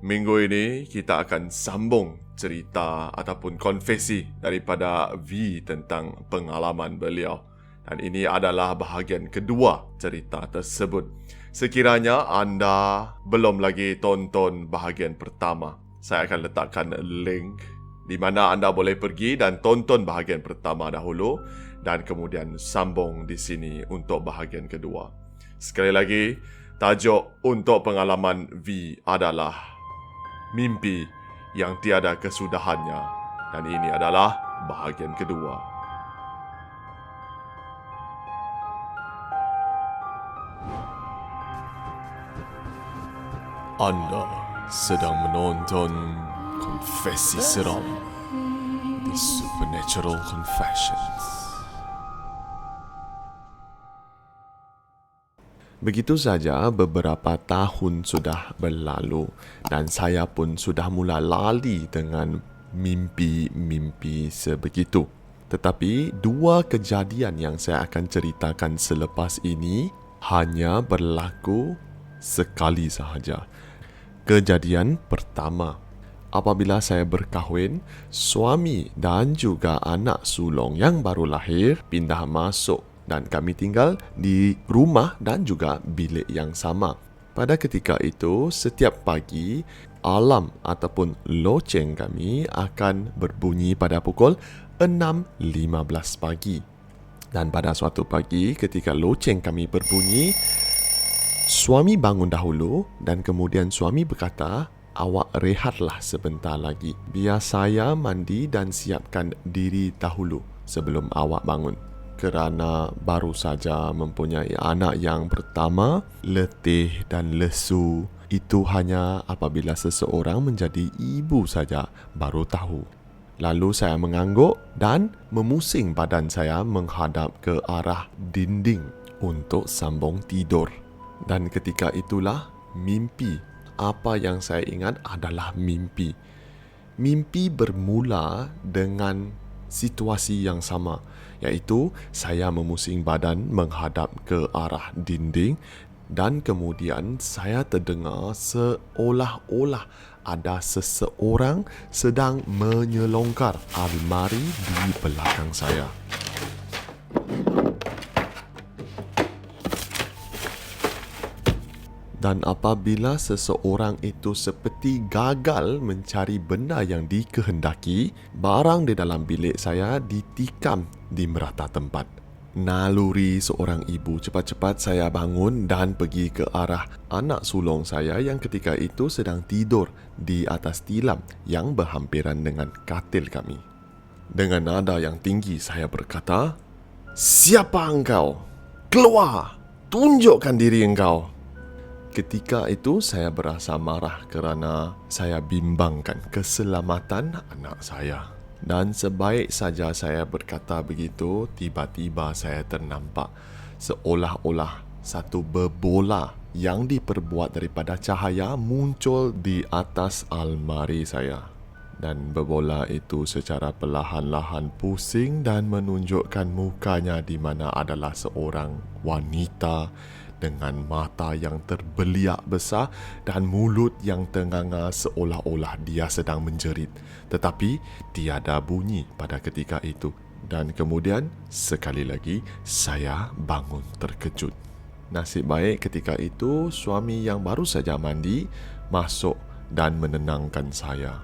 Minggu ini kita akan sambung cerita ataupun konfesi daripada V tentang pengalaman beliau. Dan ini adalah bahagian kedua cerita tersebut. Sekiranya anda belum lagi tonton bahagian pertama, saya akan letakkan link di mana anda boleh pergi dan tonton bahagian pertama dahulu dan kemudian sambung di sini untuk bahagian kedua. Sekali lagi, tajuk untuk pengalaman V adalah mimpi yang tiada kesudahannya, dan ini adalah bahagian kedua. Anda sedang menonton Konfesi Seram, The Supernatural Confessions. Begitu saja beberapa tahun sudah berlalu dan saya pun sudah mula lali dengan mimpi-mimpi sebegitu. Tetapi dua kejadian yang saya akan ceritakan selepas ini hanya berlaku sekali sahaja. Kejadian pertama, apabila saya berkahwin, suami dan juga anak sulung yang baru lahir pindah masuk dan kami tinggal di rumah dan juga bilik yang sama. Pada ketika itu, setiap pagi, alarm ataupun loceng kami akan berbunyi pada pukul 6.15 pagi. Dan pada suatu pagi, ketika loceng kami berbunyi, suami bangun dahulu dan kemudian suami berkata, "Awak rehatlah sebentar lagi. Biar saya mandi dan siapkan diri dahulu sebelum awak bangun. Kerana baru saja mempunyai anak yang pertama, letih dan lesu itu hanya apabila seseorang menjadi ibu saja baru tahu." Lalu saya mengangguk dan memusing badan saya menghadap ke arah dinding untuk sambung tidur. Dan ketika itulah mimpi. Apa yang saya ingat adalah mimpi. Mimpi bermula dengan situasi yang sama, iaitu saya memusing badan menghadap ke arah dinding dan kemudian saya terdengar seolah-olah ada seseorang sedang menyelongkar almari di belakang saya. Dan apabila seseorang itu seperti gagal mencari benda yang dikehendaki, barang di dalam bilik saya ditikam di merata tempat. Naluri seorang ibu, cepat-cepat saya bangun dan pergi ke arah anak sulung saya yang ketika itu sedang tidur di atas tilam yang berhampiran dengan katil kami. Dengan nada yang tinggi saya berkata, "Siapa engkau? Keluar! Tunjukkan diri engkau!" Ketika itu saya berasa marah kerana saya bimbangkan keselamatan anak saya. Dan sebaik saja saya berkata begitu, tiba-tiba saya ternampak seolah-olah satu berbola yang diperbuat daripada cahaya muncul di atas almari saya. Dan berbola itu secara perlahan-lahan pusing dan menunjukkan mukanya di mana adalah seorang wanita dengan mata yang terbeliak besar dan mulut yang tenganga seolah-olah dia sedang menjerit. Tetapi tiada bunyi pada ketika itu. Dan kemudian sekali lagi saya bangun terkejut. Nasib baik ketika itu suami yang baru saja mandi masuk dan menenangkan saya.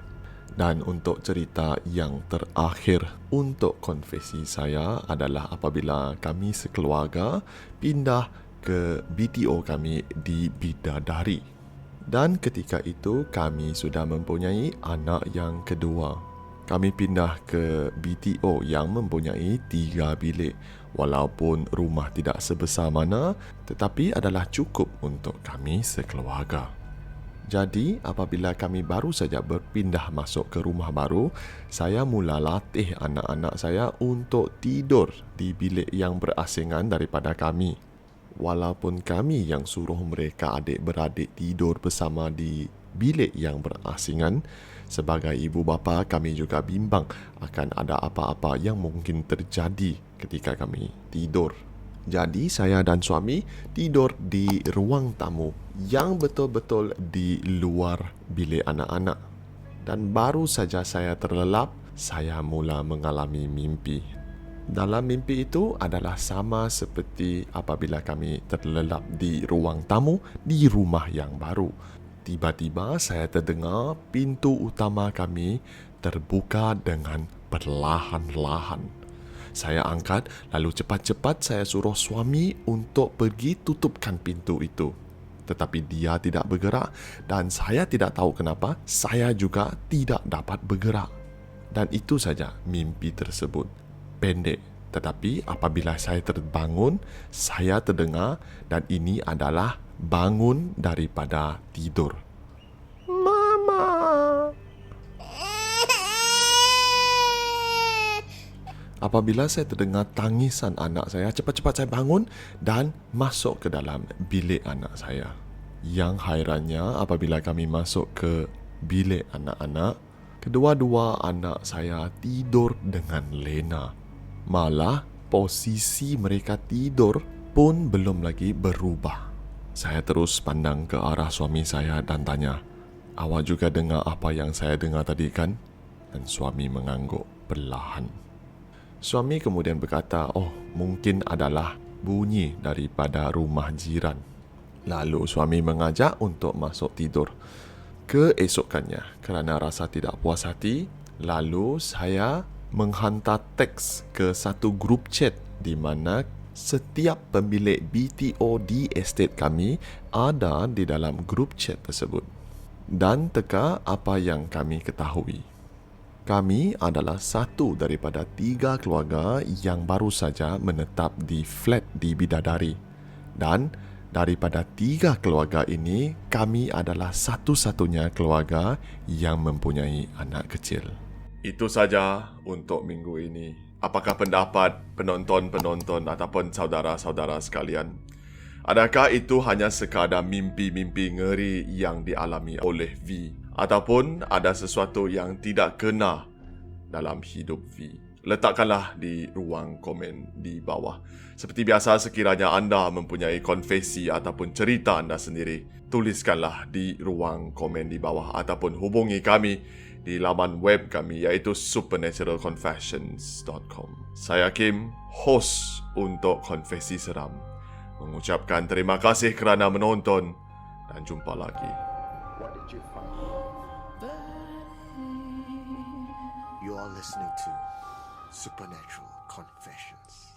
Dan untuk cerita yang terakhir untuk konfesi saya adalah apabila kami sekeluarga pindah ke BTO kami di Bidadari. Dan ketika itu kami sudah mempunyai anak yang kedua. Kami pindah ke BTO yang mempunyai 3 bilik. Walaupun rumah tidak sebesar mana, tetapi adalah cukup untuk kami sekeluarga. Jadi apabila kami baru saja berpindah masuk ke rumah baru, saya mula latih anak-anak saya untuk tidur di bilik yang berasingan daripada kami. Walaupun kami yang suruh mereka adik-beradik tidur bersama di bilik yang berasingan, sebagai ibu bapa kami juga bimbang akan ada apa-apa yang mungkin terjadi ketika kami tidur. Jadi saya dan suami tidur di ruang tamu yang betul-betul di luar bilik anak-anak. Dan baru saja saya terlelap, saya mula mengalami mimpi. Dalam mimpi itu adalah sama seperti apabila kami terlelap di ruang tamu di rumah yang baru. Tiba-tiba saya terdengar pintu utama kami terbuka dengan perlahan-lahan. Saya angkat, lalu cepat-cepat saya suruh suami untuk pergi tutupkan pintu itu. Tetapi dia tidak bergerak dan saya tidak tahu kenapa saya juga tidak dapat bergerak. Dan itu saja mimpi tersebut. Pendek, tetapi apabila saya terbangun, saya terdengar dan ini adalah bangun daripada tidur. Mama. Apabila saya terdengar tangisan anak saya, cepat-cepat saya bangun dan masuk ke dalam bilik anak saya. Yang hairannya apabila kami masuk ke bilik anak-anak, kedua-dua anak saya tidur dengan lena. Malah posisi mereka tidur pun belum lagi berubah. Saya terus pandang ke arah suami saya dan tanya, "Awak juga dengar apa yang saya dengar tadi kan?" Dan suami mengangguk perlahan. Suami kemudian berkata, "Oh, mungkin adalah bunyi daripada rumah jiran." Lalu suami mengajak untuk masuk tidur. Keesokannya, kerana rasa tidak puas hati, lalu saya menghantar teks ke satu grup chat di mana setiap pemilik BTO di estet kami ada di dalam grup chat tersebut. Dan teka apa yang kami ketahui. Kami adalah satu daripada 3 keluarga yang baru saja menetap di flat di Bidadari. Dan daripada 3 keluarga ini, kami adalah satu-satunya keluarga yang mempunyai anak kecil. Itu saja untuk minggu ini. Apakah pendapat penonton-penonton ataupun saudara-saudara sekalian? Adakah itu hanya sekadar mimpi-mimpi ngeri yang dialami oleh V? Ataupun ada sesuatu yang tidak kena dalam hidup V? Letakkanlah di ruang komen di bawah. Seperti biasa, sekiranya anda mempunyai konfesi ataupun cerita anda sendiri, tuliskanlah di ruang komen di bawah ataupun hubungi kami di laman web kami iaitu supernaturalconfessions.com. Saya Kim, host untuk Konfesi Seram, mengucapkan terima kasih kerana menonton dan jumpa lagi. What did you find? You are listening to Supernatural Confessions.